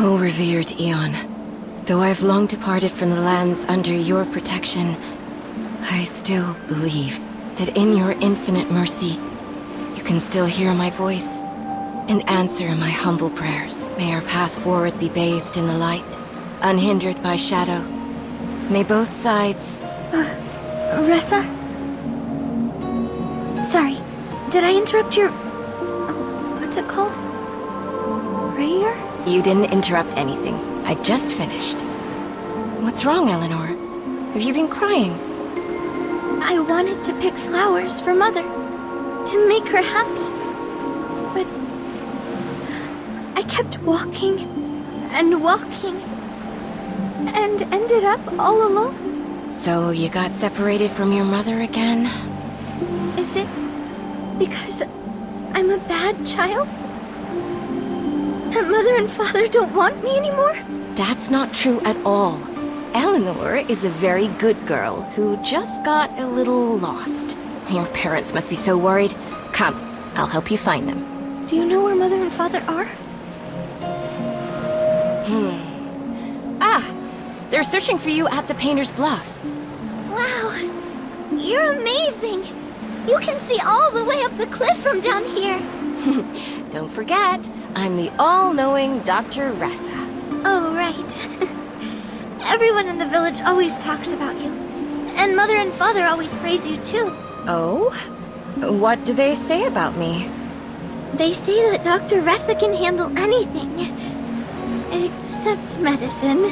O revered Eon, though I've long departed from the lands under your protection, I still believe that in your infinite mercy, you can still hear my voice and answer my humble prayers. May our path forward be bathed in the light, unhindered by shadow. May both sides... Ressa? Sorry, did I interrupt your... what's it called? Prayer? You didn't interrupt anything. I just finished. What's wrong, Eleanor? Have you been crying? I wanted to pick flowers for Mother, to make her happy. But I kept walking and walking, and ended up all alone. So you got separated from your mother again? Is it because I'm a bad child? That Mother and Father don't want me anymore? That's not true at all. Eleanor is a very good girl who just got a little lost. Your parents must be so worried. Come, I'll help you find them. Do you know where Mother and Father are? Ah, they're searching for you at the Painter's Bluff. Wow, you're amazing. You can see all the way up the cliff from down here. Don't forget, I'm the all-knowing Dr. Ressa. Oh, right. Everyone in the village always talks about you. And Mother and Father always praise you too. Oh? What do they say about me? They say that Dr. Ressa can handle anything. Except medicine.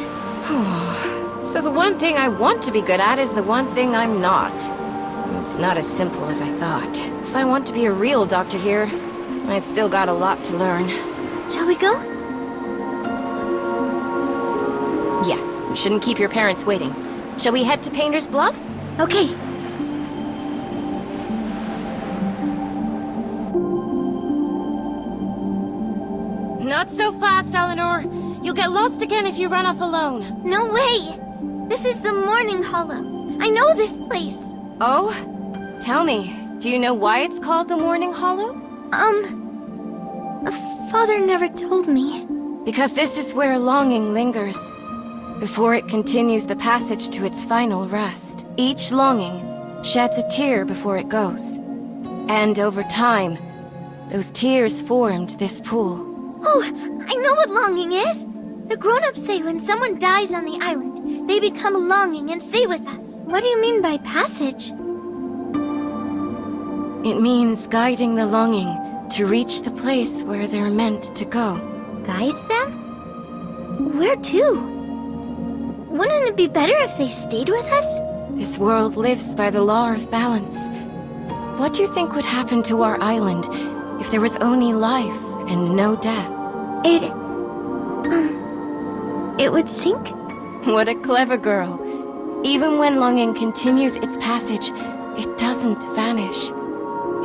So the one thing I want to be good at is the one thing I'm not. It's not as simple as I thought. If I want to be a real doctor here, I've still got a lot to learn. Shall we go? Yes, we shouldn't keep your parents waiting. Shall we head to Painter's Bluff? Okay. Not so fast, Eleanor. You'll get lost again if you run off alone. No way! This is the Morning Hollow. I know this place. Oh? Tell me, do you know why it's called the Morning Hollow? Father never told me. Because this is where longing lingers, before it continues the passage to its final rest. Each longing sheds a tear before it goes. And over time, those tears formed this pool. Oh, I know what longing is! The grown-ups say when someone dies on the island, they become longing and stay with us. What do you mean by passage? It means guiding the longing to reach the place where they're meant to go. Guide them? Where to? Wouldn't it be better if they stayed with us? This world lives by the law of balance. What do you think would happen to our island if there was only life and no death? It would sink? What a clever girl. Even when longing continues its passage, it doesn't vanish.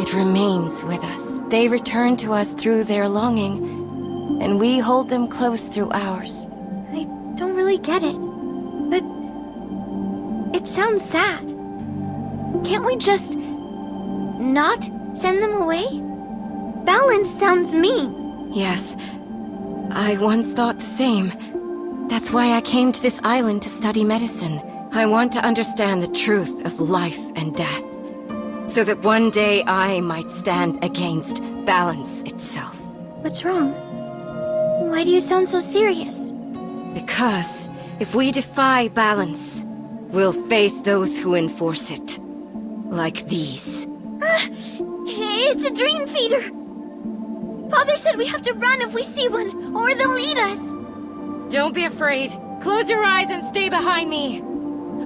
It remains with us. They return to us through their longing, and we hold them close through ours. I don't really get it, but it sounds sad. Can't we just not send them away? Balance sounds mean. Yes, I once thought the same. That's why I came to this island to study medicine. I want to understand the truth of life and death, so that one day I might stand against balance itself. What's wrong? Why do you sound so serious? Because if we defy balance, we'll face those who enforce it. Like these. It's a dream feeder! Father said we have to run if we see one, or they'll eat us! Don't be afraid. Close your eyes and stay behind me.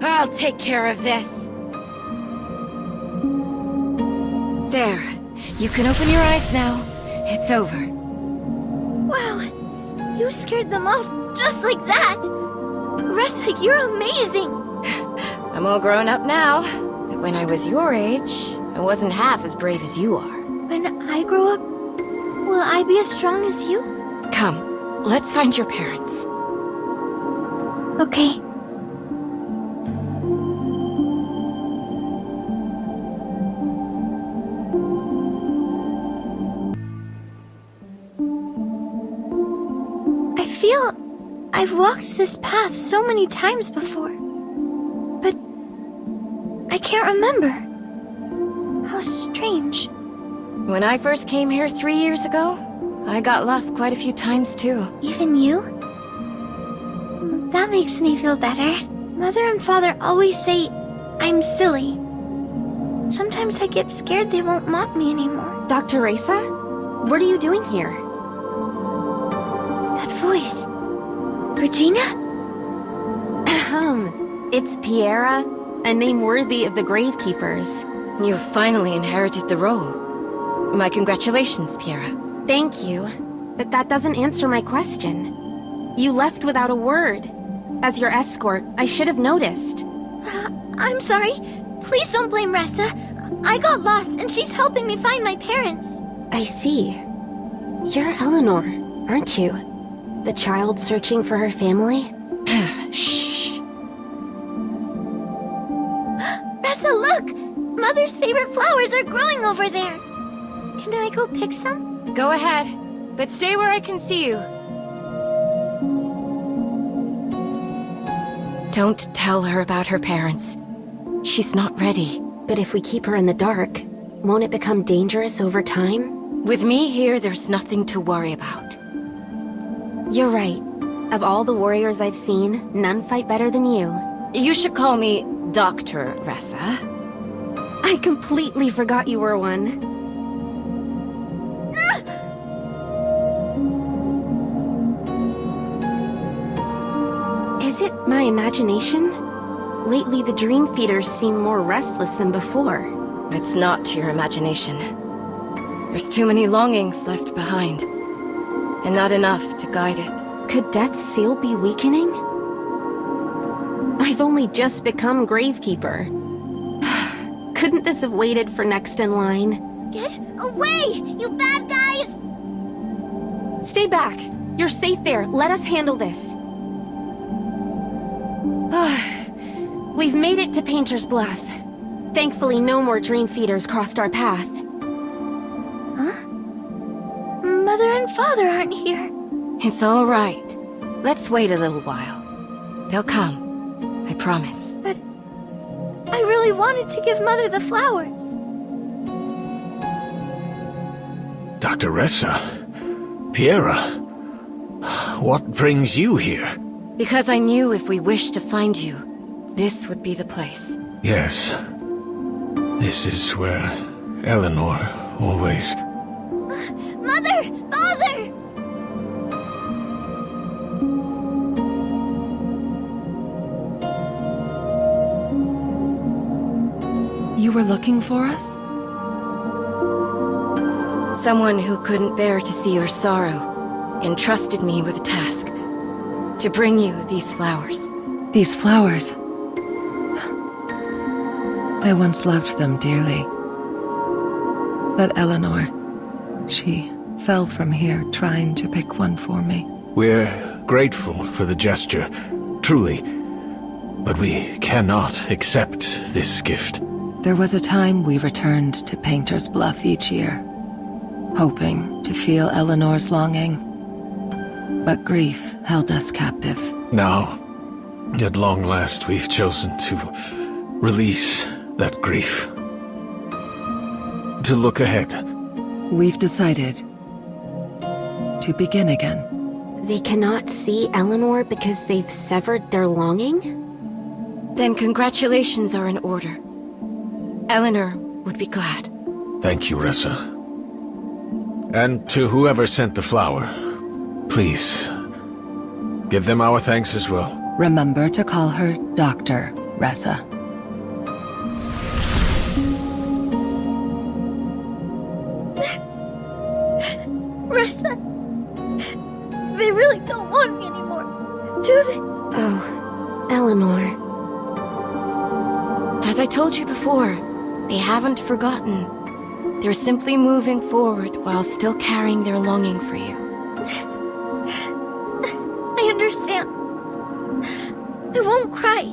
I'll take care of this. There. You can open your eyes now. It's over. Wow, you scared them off just like that! Ressa, you're amazing! I'm all grown up now. But when I was your age, I wasn't half as brave as you are. When I grow up, will I be as strong as you? Come, let's find your parents. Okay. feel I've walked this path so many times before, but I can't remember. How strange. When I first came here 3 years ago, I got lost quite a few times too. Even you? That makes me feel better. Mother and Father always say I'm silly. Sometimes I get scared they won't mock me anymore. Dr. Reza? What are you doing here? That voice. Regina? It's Piera, a name worthy of the Gravekeepers. You've finally inherited the role. My congratulations, Piera. Thank you, but that doesn't answer my question. You left without a word. As your escort, I should have noticed. I'm sorry. Please don't blame Ressa. I got lost and she's helping me find my parents. I see. You're Eleanor, aren't you? The child searching for her family? Shh. Ressa, look! Mother's favorite flowers are growing over there. Can I go pick some? Go ahead, but stay where I can see you. Don't tell her about her parents. She's not ready. But if we keep her in the dark, won't it become dangerous over time? With me here, there's nothing to worry about. You're right. Of all the warriors I've seen, none fight better than you. You should call me Dr. Ressa. I completely forgot you were one. Is it my imagination? Lately, the Dream Feeders seem more restless than before. It's not your imagination. There's too many longings left behind, and not enough to guide it. Could Death's Seal be weakening? I've only just become Gravekeeper. Couldn't this have waited for next in line? Get away, you bad guys! Stay back. You're safe there. Let us handle this. We've made it to Painter's Bluff. Thankfully, no more Dream Feeders crossed our path. Huh? Mother and Father aren't here. It's all right. Let's wait a little while. They'll come. I promise. But I really wanted to give Mother the flowers. Dr. Ressa? Piera? What brings you here? Because I knew if we wished to find you, this would be the place. Yes. This is where Eleanor always... Mother! Father! You were looking for us? Someone who couldn't bear to see your sorrow entrusted me with a task. To bring you these flowers. These flowers. I once loved them dearly. But Eleanor, she fell from here trying to pick one for me. We're grateful for the gesture, truly. But we cannot accept this gift. There was a time we returned to Painter's Bluff each year, hoping to feel Eleanor's longing. But grief held us captive. Now, at long last, we've chosen to release that grief. To look ahead. We've decided to begin again. They cannot see Eleanor because they've severed their longing? Then congratulations are in order. Eleanor would be glad. Thank you, Ressa. And to whoever sent the flower, please, give them our thanks as well. Remember to call her Dr. Ressa. Ressa, they really don't want me anymore, do they? Oh, Eleanor. As I told you before, they haven't forgotten. They're simply moving forward while still carrying their longing for you. I understand. I won't cry.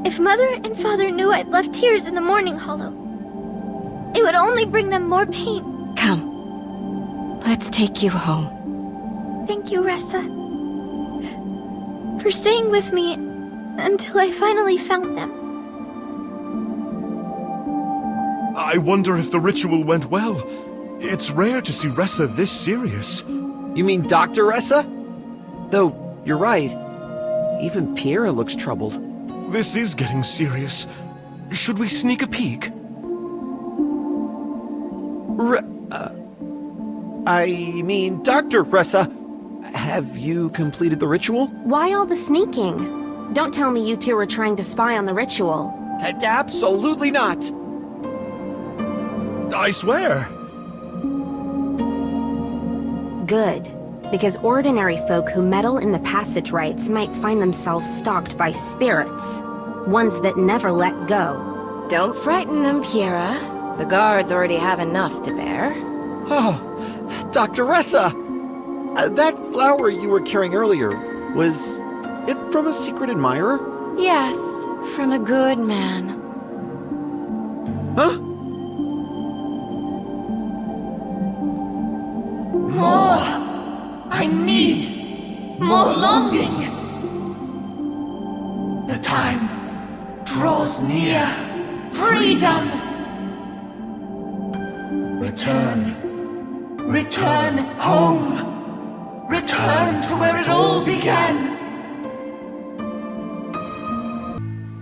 If Mother and Father knew I'd left tears in the Morning Hollow, it would only bring them more pain. Come. Let's take you home. Thank you, Ressa. For staying with me until I finally found them. I wonder if the ritual went well. It's rare to see Ressa this serious. You mean Dr. Ressa? Though, you're right. Even Piera looks troubled. This is getting serious. Should we sneak a peek? I mean, Dr. Ressa, have you completed the ritual? Why all the sneaking? Don't tell me you two were trying to spy on the ritual. Absolutely not. I swear. Good. Because ordinary folk who meddle in the passage rites might find themselves stalked by spirits. Ones that never let go. Don't frighten them, Piera. The guards already have enough to bear. Oh, Dr. Ressa! That flower you were carrying earlier, was it from a secret admirer? Yes, from a good man. Huh? More! I need more longing! The time draws near. Freedom! Return. Return home! Return to where it all began!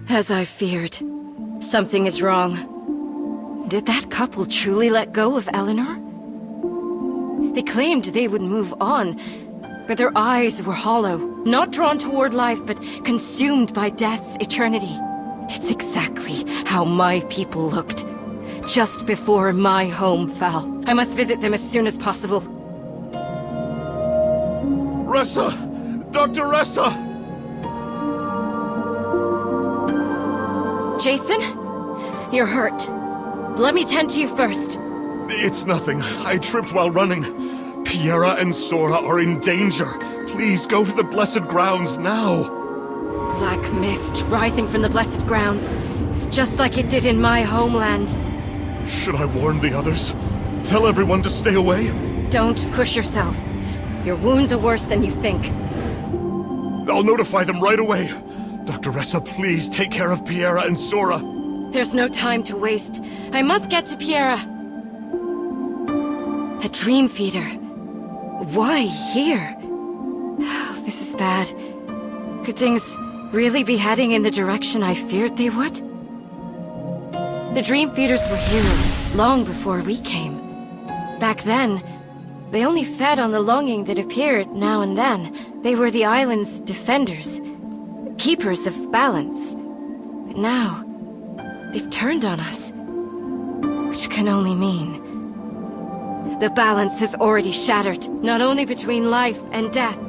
As I feared, something is wrong. Did that couple truly let go of Eleanor? They claimed they would move on, but their eyes were hollow, not drawn toward life, but consumed by death's eternity. It's exactly how my people looked, just before my home fell. I must visit them as soon as possible. Ressa! Dr. Ressa! Jason? You're hurt. Let me tend to you first. It's nothing. I tripped while running. Piera and Sora are in danger. Please go to the Blessed Grounds now. Black mist rising from the blessed grounds, just like it did in my homeland. Should I warn the others? Tell everyone to stay away? Don't push yourself. Your wounds are worse than you think. I'll notify them right away. Dr. Ressa, please take care of Piera and Sora. There's no time to waste. I must get to Piera. A dream feeder. Why here? This is bad. Could things really be heading in the direction I feared they would? The dream feeders were here long before we came. Back then, they only fed on the longing that appeared now and then. They were the island's defenders, keepers of balance. But now, they've turned on us. Which can only mean the balance has already shattered, not only between life and death,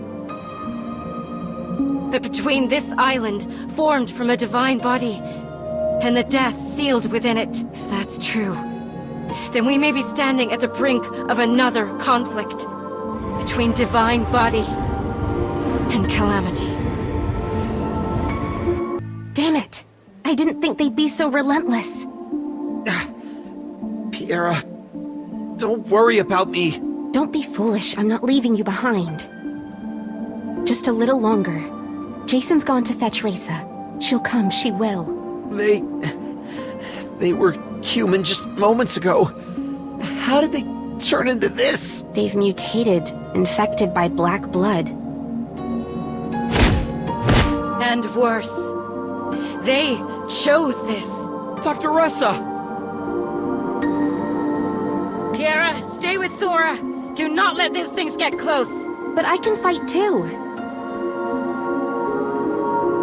but between this island, formed from a divine body, and the death sealed within it. If that's true, then we may be standing at the brink of another conflict between divine body and calamity. Damn it! I didn't think they'd be so relentless. Piera, don't worry about me. Don't be foolish, I'm not leaving you behind. Just a little longer. Jason's gone to fetch Ressa. She'll come, she will. They were human just moments ago. How did they turn into this? They've mutated, infected by black blood. And worse, they chose this. Dr. Ressa! Piera, stay with Sora. Do not let those things get close. But I can fight too.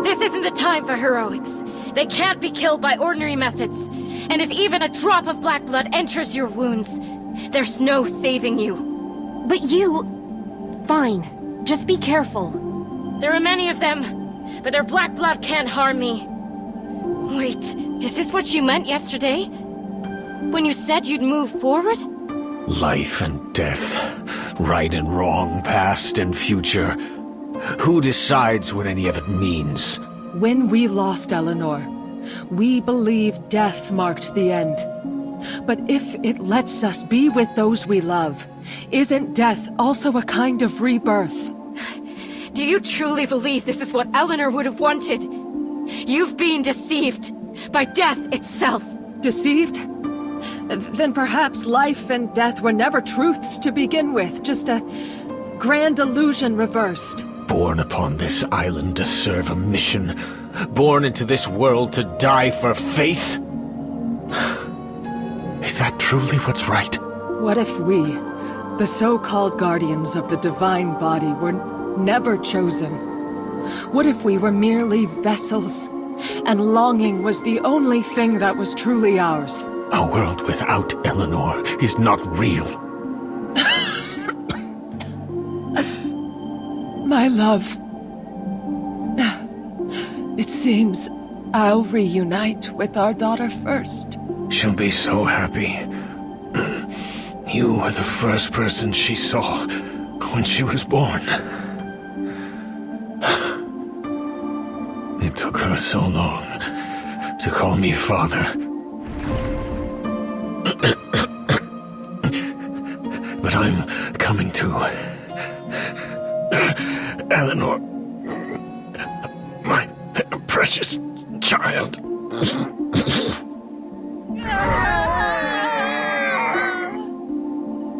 This isn't the time for heroics. They can't be killed by ordinary methods. And if even a drop of black blood enters your wounds, there's no saving you. But you... Fine. Just be careful. There are many of them, but their black blood can't harm me. Wait, is this what you meant yesterday? When you said you'd move forward? Life and death, right and wrong, past and future. Who decides what any of it means? When we lost Eleanor, we believed death marked the end. But if it lets us be with those we love, Isn't death also a kind of rebirth? Do you truly believe this is what Eleanor would have wanted? You've been deceived by death itself. Deceived? Then perhaps life and death were never truths to begin with, just a grand illusion reversed. Born upon this island to serve a mission. Born into this world to die for faith. Is that truly what's right? What if we, the so-called guardians of the divine body, were never chosen? What if we were merely vessels, and longing was the only thing that was truly ours? A world without Eleanor is not real. My love, it seems I'll reunite with our daughter first. She'll be so happy. You were the first person she saw when she was born. It took her so long to call me father. But I'm coming to. Eleanor. My precious child.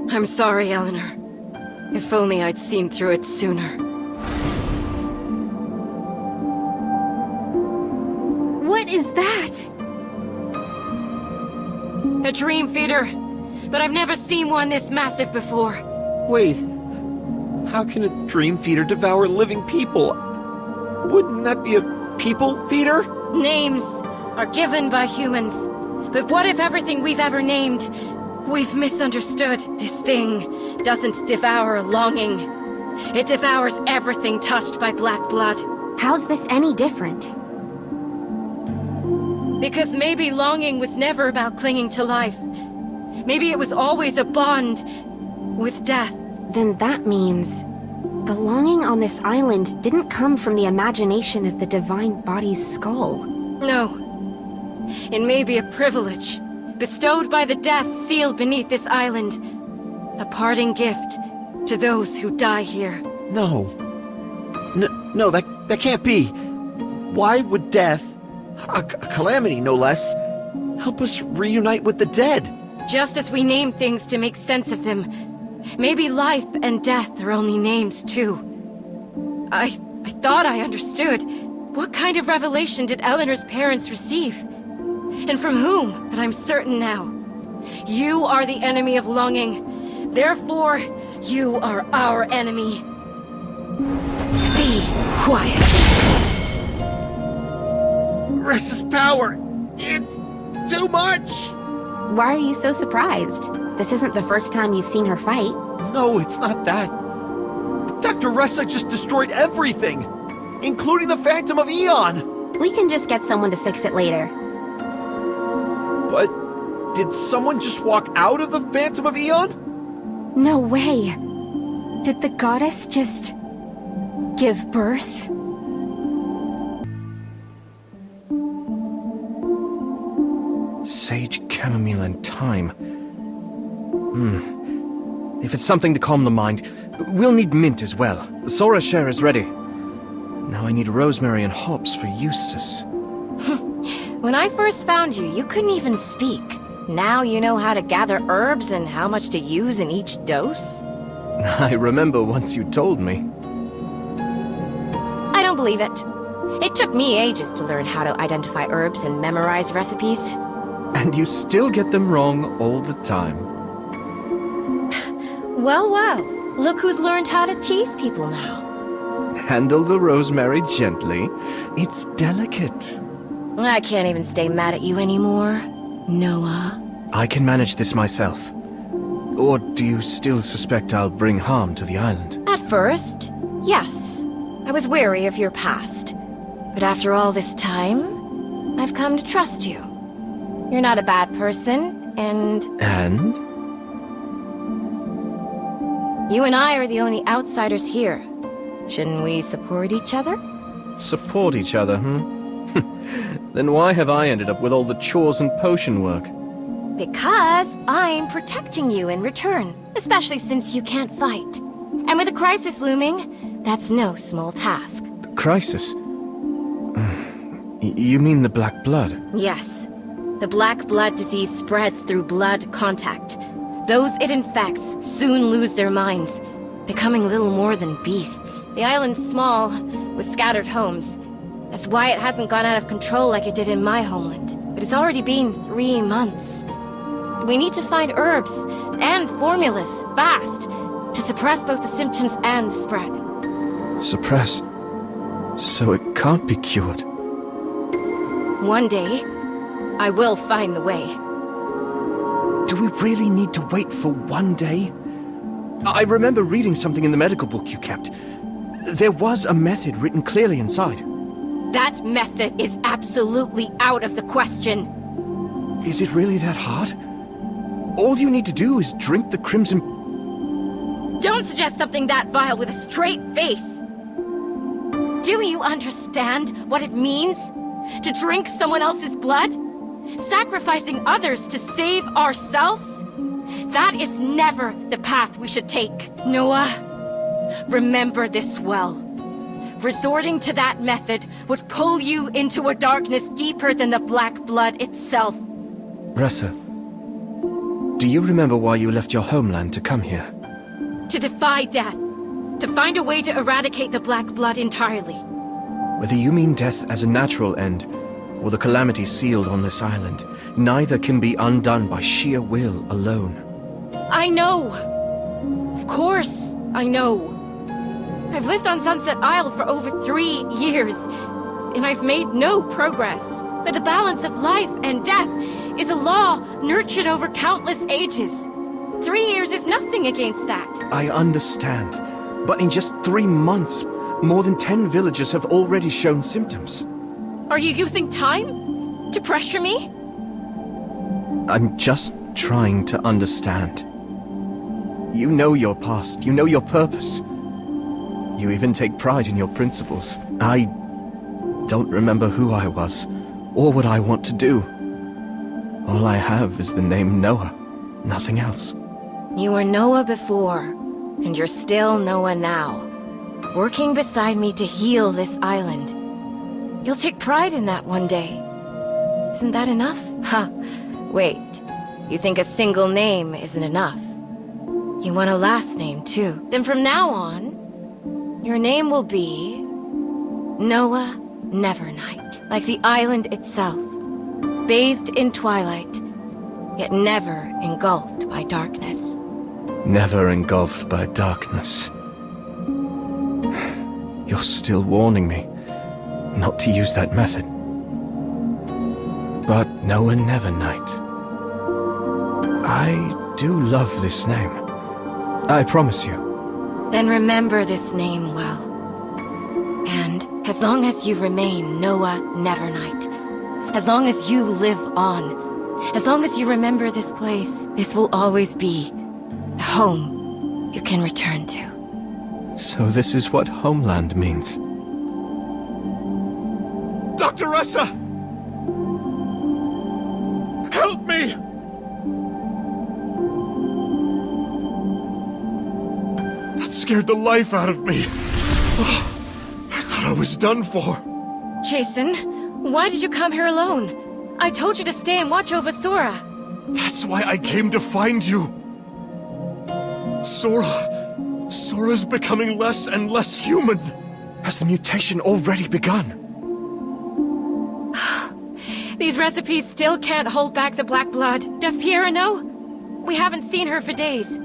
I'm sorry, Eleanor. If only I'd seen through it sooner. What is that? A dream feeder. But I've never seen one this massive before. Wait, how can a dream feeder devour living people? Wouldn't that be a people feeder? Names are given by humans. But what if everything we've ever named, we've misunderstood? This thing doesn't devour longing. It devours everything touched by black blood. How's this any different? Because maybe longing was never about clinging to life. Maybe it was always a bond with death. Then that means the longing on this island didn't come from the imagination of the divine body's skull. No. It may be a privilege, bestowed by the death sealed beneath this island. A parting gift to those who die here. No. No, that can't be. Why would death, a calamity no less, help us reunite with the dead? Just as we name things to make sense of them, maybe life and death are only names too. I thought I understood. What kind of revelation did Eleanor's parents receive? And from whom? But I'm certain now. You are the enemy of longing. Therefore, you are our enemy. Be quiet. Ressa's power! It's too much! Why are you so surprised? This isn't the first time you've seen her fight. No, it's not that. Dr. Ressa just destroyed everything, including the Phantom of Eon! We can just get someone to fix it later. But did someone just walk out of the Phantom of Eon? No way. Did the goddess just give birth? Sage, chamomile, and thyme. If it's something to calm the mind, we'll need mint as well. Sora's share is ready. Now I need rosemary and hops for Eustace. When I first found you, you couldn't even speak. Now you know how to gather herbs and how much to use in each dose? I remember once you told me. I don't believe it. It took me ages to learn how to identify herbs and memorize recipes. And you still get them wrong all the time. Well, well. Look who's learned how to tease people now. Handle the rosemary gently. It's delicate. I can't even stay mad at you anymore, Noah. I can manage this myself. Or do you still suspect I'll bring harm to the island? At first, yes. I was wary of your past. But after all this time, I've come to trust you. You're not a bad person, and... And? You and I are the only outsiders here. Shouldn't we support each other? Support each other, Then why have I ended up with all the chores and potion work? Because I'm protecting you in return, especially since you can't fight. And with a crisis looming, that's no small task. Crisis? You mean the Black Blood? Yes. The Black Blood disease spreads through blood contact. Those it infects soon lose their minds, becoming little more than beasts. The island's small, with scattered homes. That's why it hasn't gone out of control like it did in my homeland. But it's already been 3 months. We need to find herbs and formulas, fast, to suppress both the symptoms and the spread. Suppress? So it can't be cured? One day, I will find the way. Do we really need to wait for one day? I remember reading something in the medical book you kept. There was a method written clearly inside. That method is absolutely out of the question. Is it really that hard? All you need to do is drink the crimson... Don't suggest something that vile with a straight face! Do you understand what it means? To drink someone else's blood? Sacrificing others to save ourselves? That is never the path we should take. Noah, remember this well. Resorting to that method would pull you into a darkness deeper than the Black Blood itself. Ressa, do you remember why you left your homeland to come here? To defy death. To find a way to eradicate the Black Blood entirely. Whether you mean death as a natural end, or the calamity sealed on this island, neither can be undone by sheer will alone. I know! Of course, I know. I've lived on Sunset Isle for over 3 years, and I've made no progress. But the balance of life and death is a law nurtured over countless ages. 3 years is nothing against that. I understand, but in just 3 months, more than 10 villagers have already shown symptoms. Are you using time to pressure me? I'm just trying to understand. You know your past, you know your purpose. You even take pride in your principles. I don't remember who I was, or what I want to do. All I have is the name Noah, nothing else. You were Noah before, and you're still Noah now. Working beside me to heal this island. You'll take pride in that one day. Isn't that enough? Huh. Wait. You think a single name isn't enough? You want a last name, too. Then from now on, your name will be... Noah Nevernight. Like the island itself. Bathed in twilight, yet never engulfed by darkness. Never engulfed by darkness. You're still warning me not to use that method. But Noah Nevernight. I do love this name. I promise you. Then remember this name well. And as long as you remain Noah Nevernight, as long as you live on, as long as you remember this place, this will always be a home you can return to. So this is what homeland means. Dr. Ressa! Help me! That scared the life out of me. Oh, I thought I was done for. Jason, why did you come here alone? I told you to stay and watch over Sora. That's why I came to find you. Sora's becoming less and less human. Has the mutation already begun? These recipes still can't hold back the Black Blood. Does Piera know? We haven't seen her for days.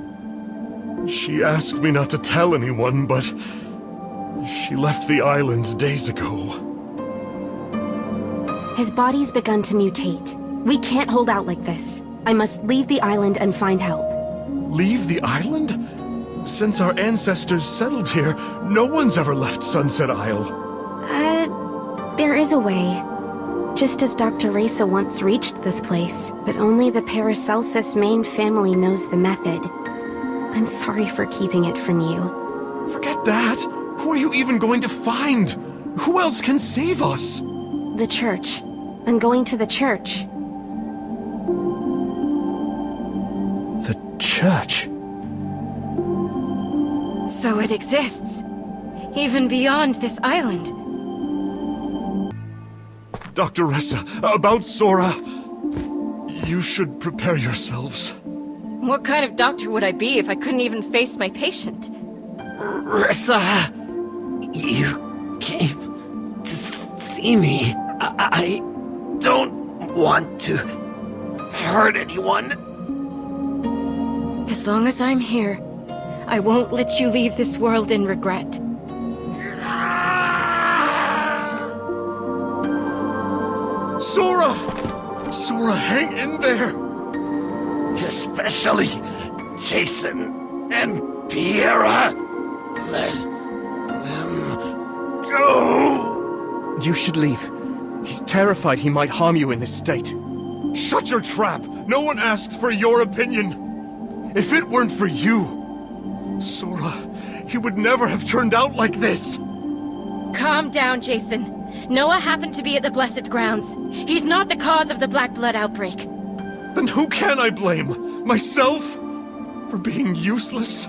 She asked me not to tell anyone, but she left the island days ago. His body's begun to mutate. We can't hold out like this. I must leave the island and find help. Leave the island? Since our ancestors settled here, no one's ever left Sunset Isle. There is a way. Just as Dr. Ressa once reached this place, but only the Paracelsus main family knows the method. I'm sorry for keeping it from you. Forget that. Who are you even going to find? Who else can save us? The church. I'm going to the church. The church. So it exists, even beyond this island. Dr. Ressa, about Sora. You should prepare yourselves. What kind of doctor would I be if I couldn't even face my patient? Ressa, you came to see me. I don't want to hurt anyone. As long as I'm here, I won't let you leave this world in regret. Sora! Sora, hang in there! Especially Jason and Piera. Let them go. You should leave. He's terrified he might harm you in this state. Shut your trap! No one asked for your opinion. If it weren't for you, Sora, he would never have turned out like this. Calm down, Jason. Noah happened to be at the Blessed Grounds. He's not the cause of the Black Blood outbreak. Then who can I blame? Myself? For being useless?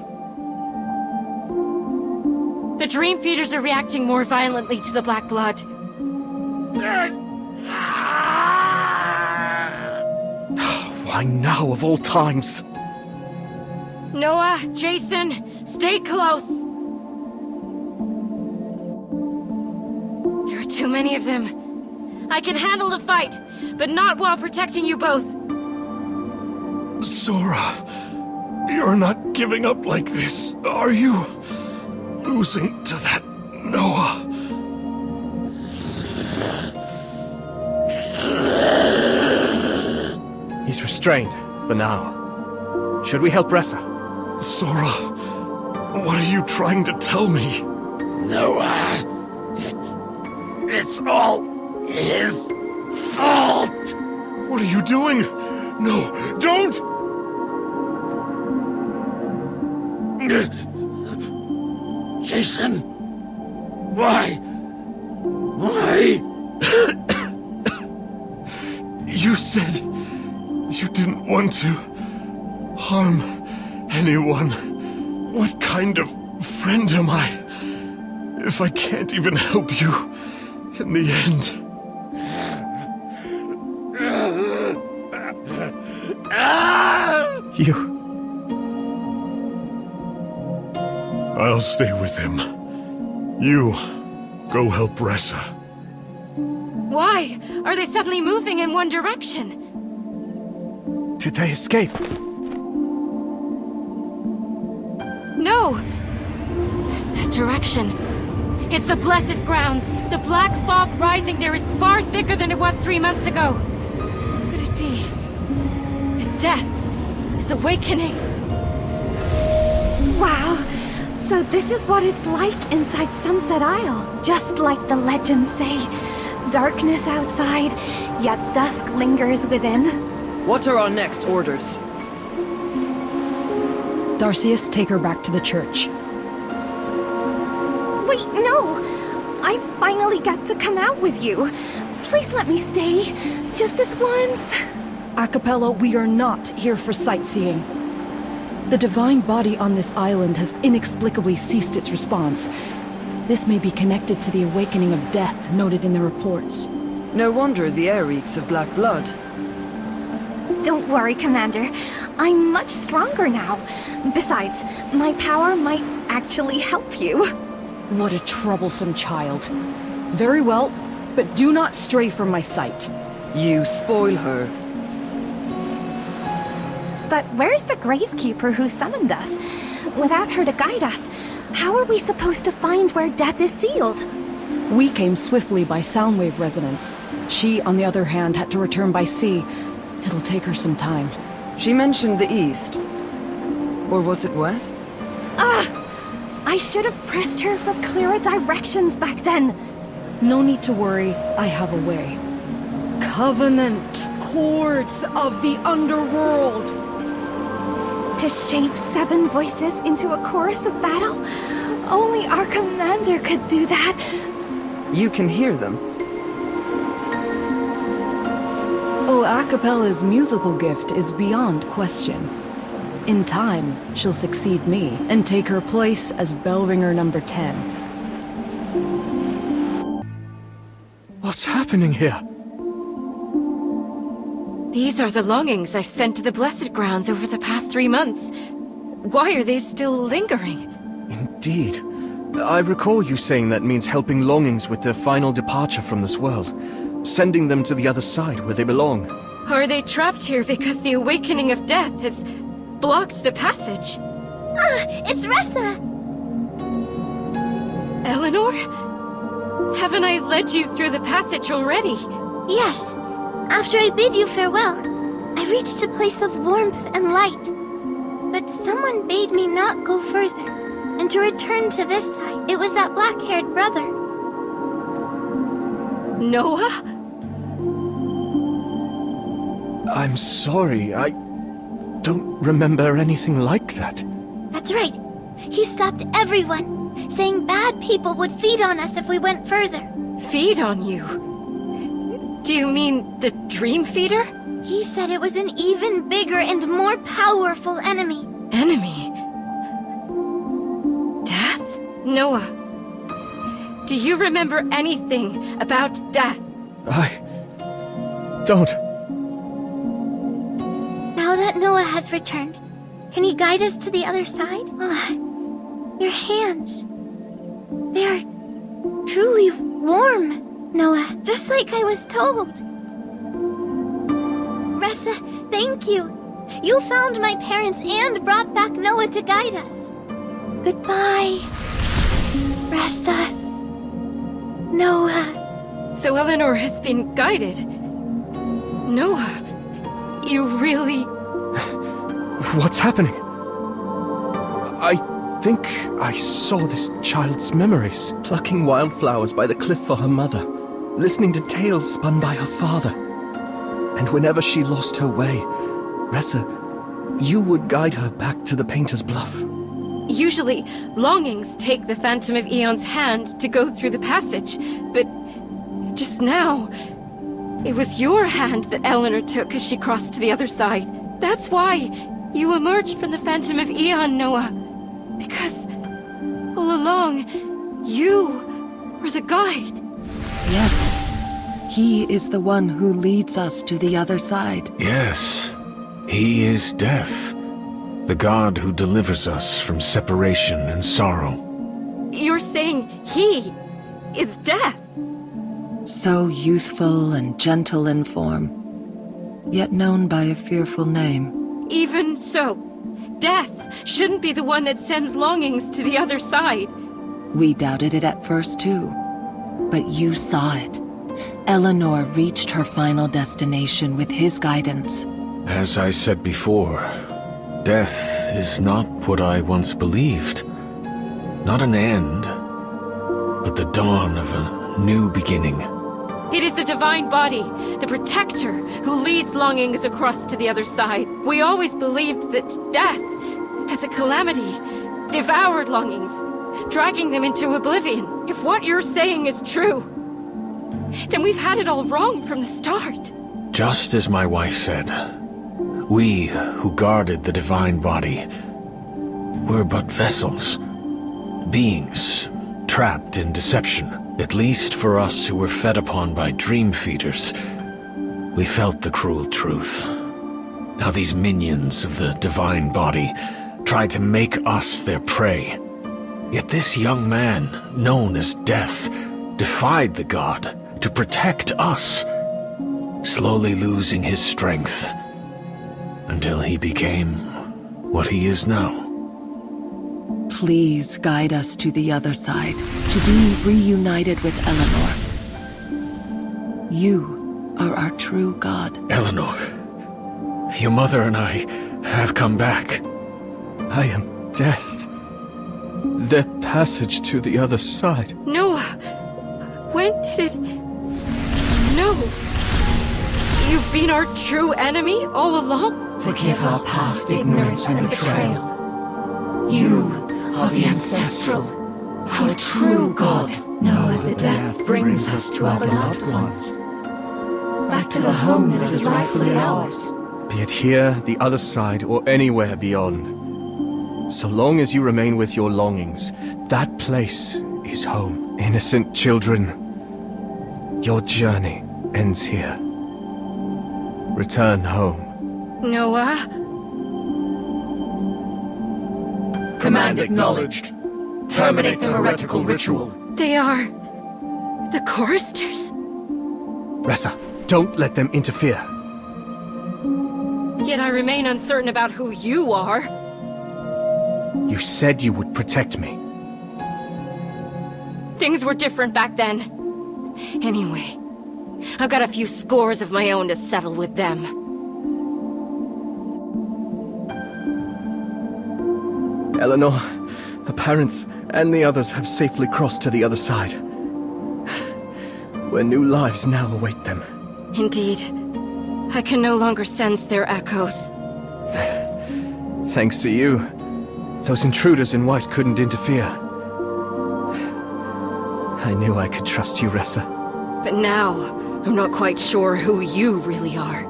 The Dream Feeders are reacting more violently to the Black Blood. Why now of all times? Noah, Jason, stay close. There are too many of them. I can handle the fight, but not while protecting you both. Sora, you're not giving up like this, are you? Losing to that Noah. He's restrained, for now. Should we help Ressa? Sora, what are you trying to tell me? Noah, it's all his fault. What are you doing? No, don't! Jason, why? You said you didn't want to harm anyone. What kind of friend am I if I can't even help you in the end? I'll stay with him. You go help Ressa. Why? Are they suddenly moving in one direction? Did they escape? No! That direction. It's the Blessed Grounds. The black fog rising there is far thicker than it was 3 months ago. Could it be that death is awakening? Wow. So this is what it's like inside Sunset Isle. Just like the legends say. Darkness outside, yet dusk lingers within. What are our next orders? Darcius, take her back to the church. Wait, no! I finally got to come out with you. Please let me stay. Just this once. Acapella, we are not here for sightseeing. The divine body on this island has inexplicably ceased its response. This may be connected to the awakening of death noted in the reports. No wonder the air reeks of black blood. Don't worry, Commander. I'm much stronger now. Besides, my power might actually help you. What a troublesome child. Very well, but do not stray from my sight. You spoil her. But where's the Gravekeeper who summoned us? Without her to guide us, how are we supposed to find where death is sealed? We came swiftly by soundwave resonance. She, on the other hand, had to return by sea. It'll take her some time. She mentioned the east. Or was it west? I should have pressed her for clearer directions back then. No need to worry, I have a way. Covenant chords of the underworld! To shape 7 voices into a chorus of battle? Only our commander could do that. You can hear them. Oh, Acapella's musical gift is beyond question. In time, she'll succeed me and take her place as Bellringer number 10. What's happening here? These are the longings I've sent to the Blessed Grounds over the past 3 months. Why are they still lingering? Indeed. I recall you saying that means helping longings with their final departure from this world. Sending them to the other side where they belong. Are they trapped here because the awakening of death has blocked the passage? It's Ressa! Eleanor? Haven't I led you through the passage already? Yes. After I bid you farewell, I reached a place of warmth and light. But someone bade me not go further, and to return to this side. It was that black-haired brother. Noah? I'm sorry, I don't remember anything like that. That's right. He stopped everyone, saying bad people would feed on us if we went further. Feed on you? Do you mean the Dream Feeder? He said it was an even bigger and more powerful enemy. Enemy? Death? Noah, do you remember anything about death? I don't. Now that Noah has returned, can he guide us to the other side? Your hands. They are truly warm, Noah, just like I was told. Ressa, thank you. You found my parents and brought back Noah to guide us. Goodbye, Ressa. Noah. So Eleanor has been guided. Noah, you really... What's happening? I think I saw this child's memories. Plucking wildflowers by the cliff for her mother. Listening to tales spun by her father. And whenever she lost her way, Ressa, you would guide her back to the Painter's Bluff. Usually, longings take the Phantom of Aeon's hand to go through the passage, but just now, it was your hand that Eleanor took as she crossed to the other side. That's why you emerged from the Phantom of Aeon, Noah. Because all along, you were the guide. Yes. He is the one who leads us to the other side. Yes, he is death. The god who delivers us from separation and sorrow. You're saying he is death? So youthful and gentle in form, yet known by a fearful name. Even so, death shouldn't be the one that sends longings to the other side. We doubted it at first too, but you saw it. Eleanor reached her final destination with his guidance. As I said before, death is not what I once believed. Not an end, but the dawn of a new beginning. It is the divine body, the protector, who leads longings across to the other side. We always believed that death, as a calamity, devoured longings, dragging them into oblivion. If what you're saying is true, then we've had it all wrong from the start. Just as my wife said, we who guarded the divine body were but vessels, beings trapped in deception. At least for us who were fed upon by dream feeders, we felt the cruel truth. How these minions of the divine body tried to make us their prey. Yet this young man, known as Death, defied the god to protect us, slowly losing his strength until he became what he is now. Please guide us to the other side, to be reunited with Eleanor. You are our true god. Eleanor, your mother and I have come back. I am Death. Their passage to the other side. Noah, when did it... No. You've been our true enemy all along? Forgive our past ignorance and betrayal. You are the ancestral, our true god. Noah the Death brings us to our beloved ones. Back to the home that is rightfully ours. Be it here, the other side, or anywhere beyond. So long as you remain with your longings, that place is home. Innocent children, your journey ends here. Return home. Noah? Command acknowledged. Terminate the heretical ritual. They are... the choristers? Ressa, don't let them interfere. Yet I remain uncertain about who you are. You said you would protect me. Things were different back then. Anyway, I've got a few scores of my own to settle with them. Eleanor, her parents, and the others have safely crossed to the other side, where new lives now await them. Indeed. I can no longer sense their echoes. Thanks to you, those intruders in white couldn't interfere. I knew I could trust you, Ressa. But now, I'm not quite sure who you really are.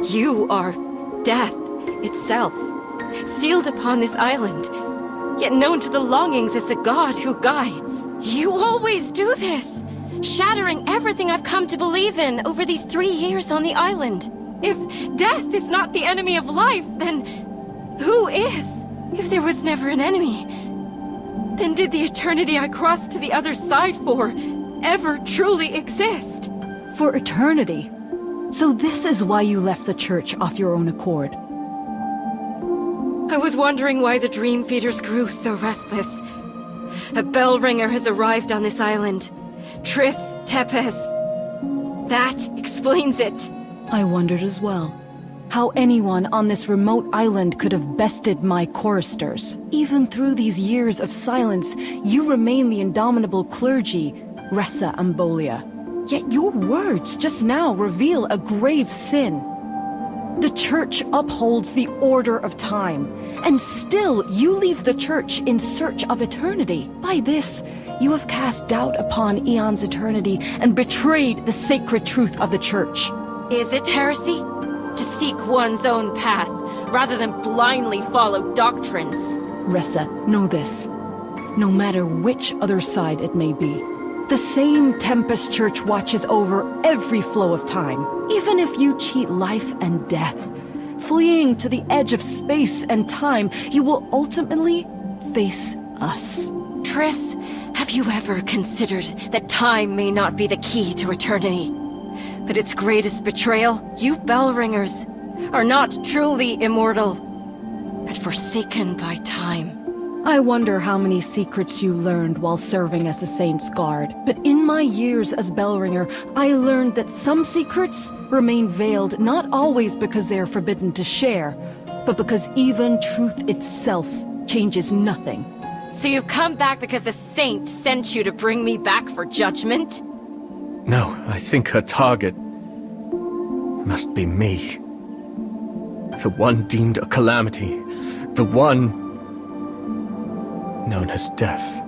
You are death itself, sealed upon this island, yet known to the longings as the god who guides. You always do this, shattering everything I've come to believe in over these 3 years on the island. If death is not the enemy of life, then who is? If there was never an enemy, then did the eternity I crossed to the other side for ever truly exist? For eternity? So this is why you left the church off your own accord. I was wondering why the Dream Feeders grew so restless. A bell ringer has arrived on this island. Tris Tepes. That explains it. I wondered as well. How anyone on this remote island could have bested my choristers. Even through these years of silence, you remain the indomitable clergy, Ressa Ambolia. Yet your words just now reveal a grave sin. The church upholds the order of time, and still you leave the church in search of eternity. By this, you have cast doubt upon Eon's eternity and betrayed the sacred truth of the church. Is it heresy? To seek one's own path, rather than blindly follow doctrines. Ressa, know this. No matter which other side it may be, the same Tempest Church watches over every flow of time. Even if you cheat life and death, fleeing to the edge of space and time, you will ultimately face us. Tris, have you ever considered that time may not be the key to eternity? But its greatest betrayal, you bell ringers, are not truly immortal, but forsaken by time. I wonder how many secrets you learned while serving as a Saint's Guard. But in my years as Bellringer, I learned that some secrets remain veiled not always because they are forbidden to share, but because even truth itself changes nothing. So you've come back because the Saint sent you to bring me back for judgment? No, I think her target must be me. The one deemed a calamity. The one known as death.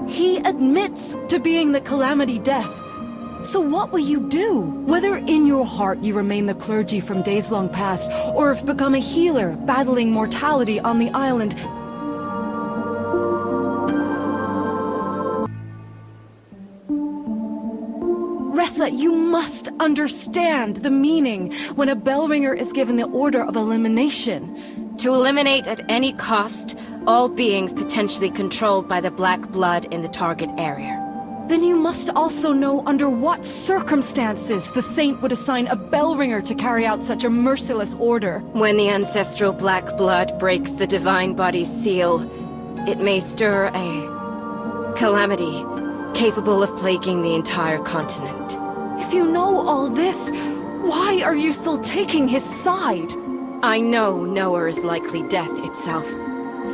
He admits to being the calamity death. So what will you do? Whether in your heart you remain the clergy from days long past, or have become a healer battling mortality on the island, Ressa, you must understand the meaning when a bellringer is given the order of elimination. To eliminate at any cost all beings potentially controlled by the black blood in the target area. Then you must also know under what circumstances the Saint would assign a bellringer to carry out such a merciless order. When the ancestral black blood breaks the divine body's seal, it may stir a calamity capable of plaguing the entire continent. If you know all this, why are you still taking his side? I know Noah is likely death itself.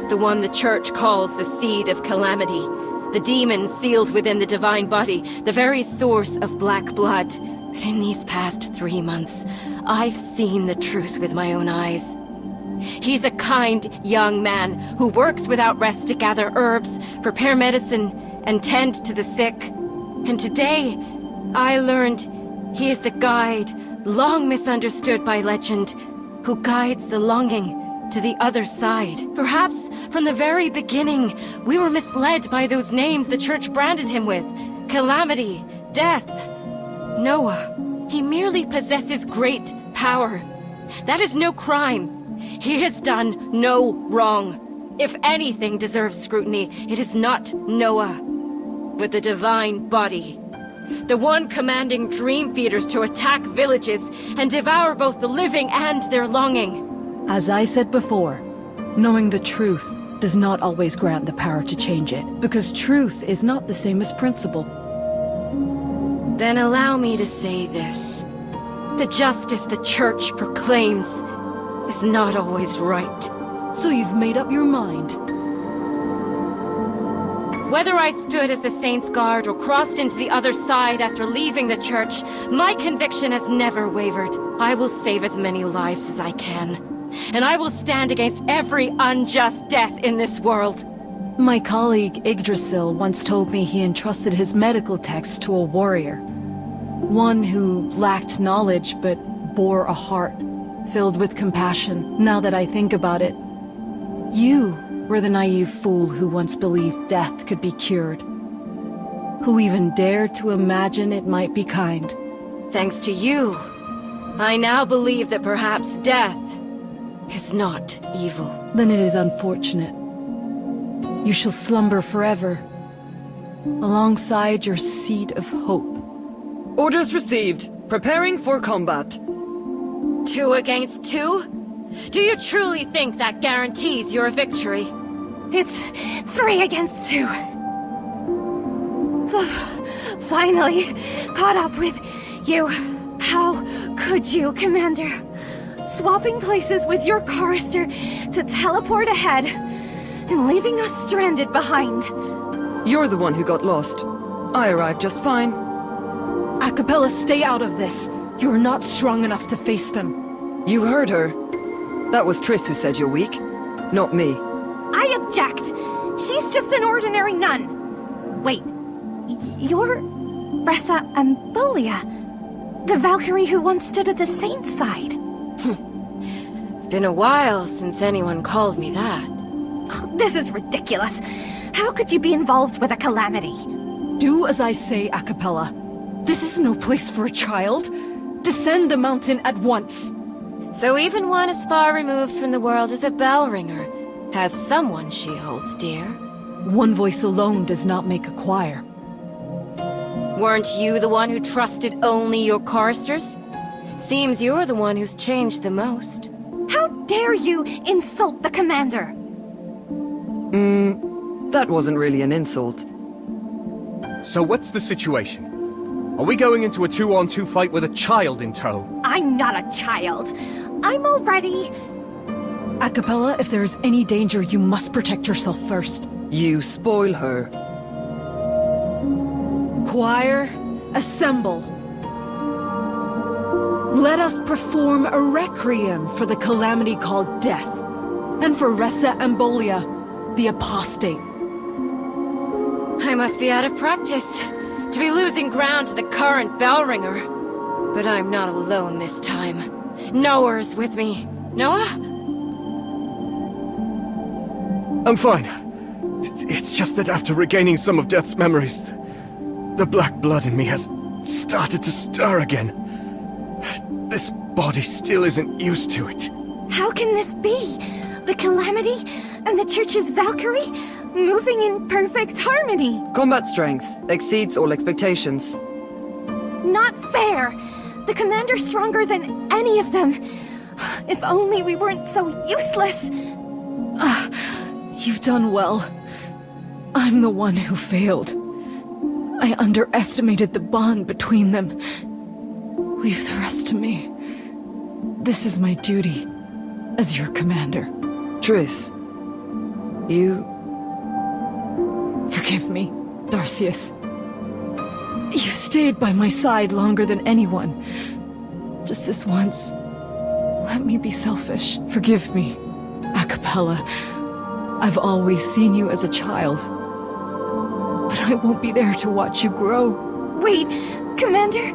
The one the Church calls the seed of calamity. The demon sealed within the divine body, the very source of black blood. But in these past 3 months, I've seen the truth with my own eyes. He's a kind young man who works without rest to gather herbs, prepare medicine, and tend to the sick. And today, I learned he is the guide, long misunderstood by legend, who guides the longing to the other side. Perhaps from the very beginning, we were misled by those names the church branded him with. Calamity, death. Noah, he merely possesses great power. That is no crime. He has done no wrong. If anything deserves scrutiny, it is not Noah, but the divine body. The one commanding dream feeders to attack villages and devour both the living and their longing. As I said before, knowing the truth does not always grant the power to change it, because truth is not the same as principle. Then allow me to say this. The justice the church proclaims is not always right. So you've made up your mind? Whether I stood as the Saint's Guard or crossed into the other side after leaving the church, my conviction has never wavered. I will save as many lives as I can. And I will stand against every unjust death in this world. My colleague Yggdrasil once told me he entrusted his medical texts to a warrior. One who lacked knowledge but bore a heart filled with compassion. Now that I think about it, you were the naive fool who once believed death could be cured. Who even dared to imagine it might be kind. Thanks to you, I now believe that perhaps death is not evil. Then it is unfortunate. You shall slumber forever, alongside your seed of hope. Orders received. Preparing for combat. 2 against 2? Do you truly think that guarantees your victory? It's 3 against 2. Finally, caught up with you. How could you, Commander? Swapping places with your chorister to teleport ahead, and leaving us stranded behind. You're the one who got lost. I arrived just fine. Acapella, stay out of this. You're not strong enough to face them. You heard her. That was Triss who said you're weak, not me. I object. She's just an ordinary nun. Wait, you're Ressa Ambolia, the Valkyrie who once stood at the Saint's side. It's been a while since anyone called me that. This is ridiculous. How could you be involved with a calamity? Do as I say, Acapella. This is no place for a child. Descend the mountain at once. So even one as far removed from the world as a bell ringer has someone she holds dear. One voice alone does not make a choir. Weren't you the one who trusted only your choristers? Seems you're the one who's changed the most. How dare you insult the commander? That wasn't really an insult. So what's the situation? Are we going into a 2-on-2 fight with a child in tow? I'm not a child. I'm already... Acapella, if there is any danger, you must protect yourself first. You spoil her. Choir, assemble. Let us perform a requiem for the calamity called death, and for Ressa Ambolia, the apostate. I must be out of practice to be losing ground to the current bell ringer. But I'm not alone this time. Noah's with me. Noah? I'm fine. It's just that after regaining some of Death's memories, the black blood in me has started to stir again. This body still isn't used to it. How can this be? The calamity and the church's Valkyrie moving in perfect harmony. Combat strength exceeds all expectations. Not fair. The commander's stronger than any of them. If only we weren't so useless. You've done well. I'm the one who failed. I underestimated the bond between them. Leave the rest to me. This is my duty as your commander. Triss, you... Forgive me, Darcius. You stayed by my side longer than anyone. Just this once. Let me be selfish. Forgive me, Acapella. I've always seen you as a child. But I won't be there to watch you grow. Wait, Commander,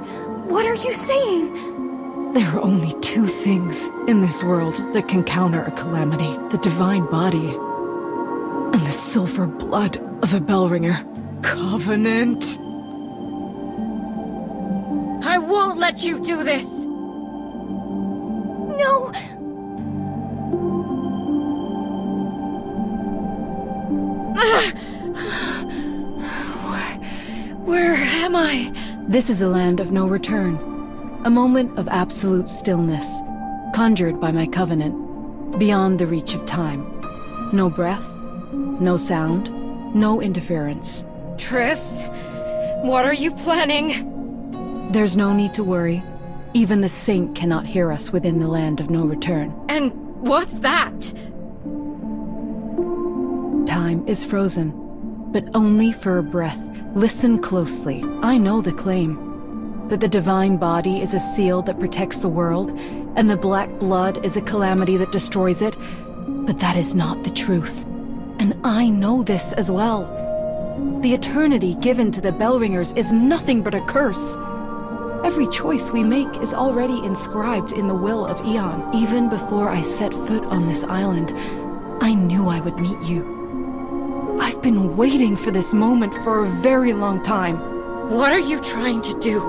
what are you saying? There are only two things in this world that can counter a calamity: the divine body and the silver blood of a Bellringer. Covenant! I won't let you do this! No! Where am I? This is a land of no return. A moment of absolute stillness, conjured by my covenant, beyond the reach of time. No breath, no sound, no interference. Triss, what are you planning? There's no need to worry. Even the saint cannot hear us within the land of no return. And what's that? Time is frozen, but only for a breath. Listen closely. I know the claim that the divine body is a seal that protects the world, and the black blood is a calamity that destroys it. But that is not the truth. And I know this as well. The eternity given to the Bellringers is nothing but a curse. Every choice we make is already inscribed in the will of Eon. Even before I set foot on this island, I knew I would meet you. I've been waiting for this moment for a very long time. What are you trying to do?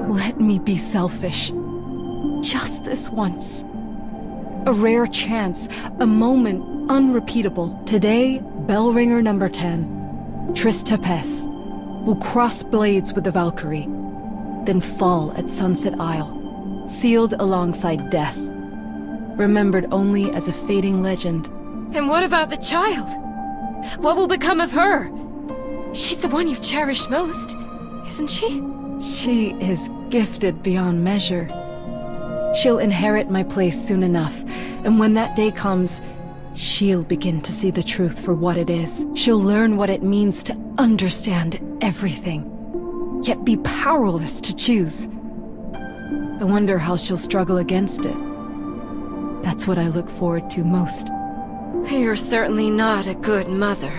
Let me be selfish. Just this once. A rare chance, a moment unrepeatable. Today, Bellringer number 10, Triss Tepes, will cross blades with the Valkyrie, then fall at Sunset Isle, sealed alongside death, remembered only as a fading legend. And what about the child? What will become of her? She's the one you cherish most, isn't she? She is gifted beyond measure. She'll inherit my place soon enough, and when that day comes, she'll begin to see the truth for what it is. She'll learn what it means to understand everything, yet be powerless to choose. I wonder how she'll struggle against it. That's what I look forward to most. You're certainly not a good mother.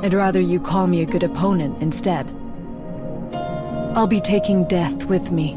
I'd rather you call me a good opponent instead. I'll be taking death with me.